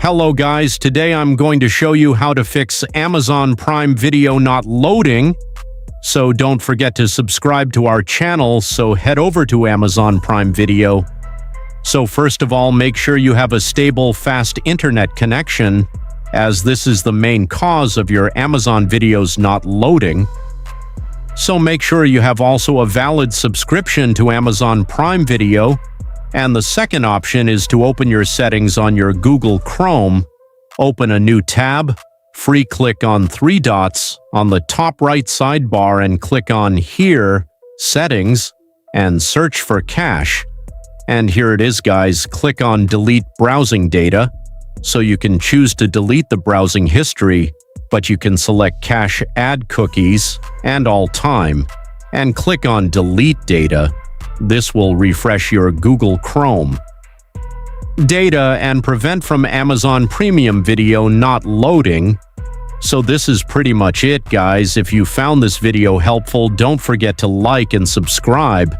Hello guys, today I'm going to show you how to fix Amazon Prime Video not loading. So don't forget to subscribe to our channel, so head over to Amazon Prime Video. So first of all, make sure you have a stable, fast internet connection, as this is the main cause of your Amazon videos not loading. So make sure you have also a valid subscription to Amazon Prime Video. And the second option is to open your settings on your Google Chrome. Open a new tab, click on three dots on the top right sidebar and click on Here, Settings, and search for cache. And here it is, guys. Click on Delete Browsing Data. So you can choose to delete the browsing history, but you can select Cache Add Cookies and All Time, and click on Delete Data. This will refresh your Google Chrome data and prevent from Amazon Premium Video not loading. So this is pretty much it, guys. If you found this video helpful, don't forget to like and subscribe.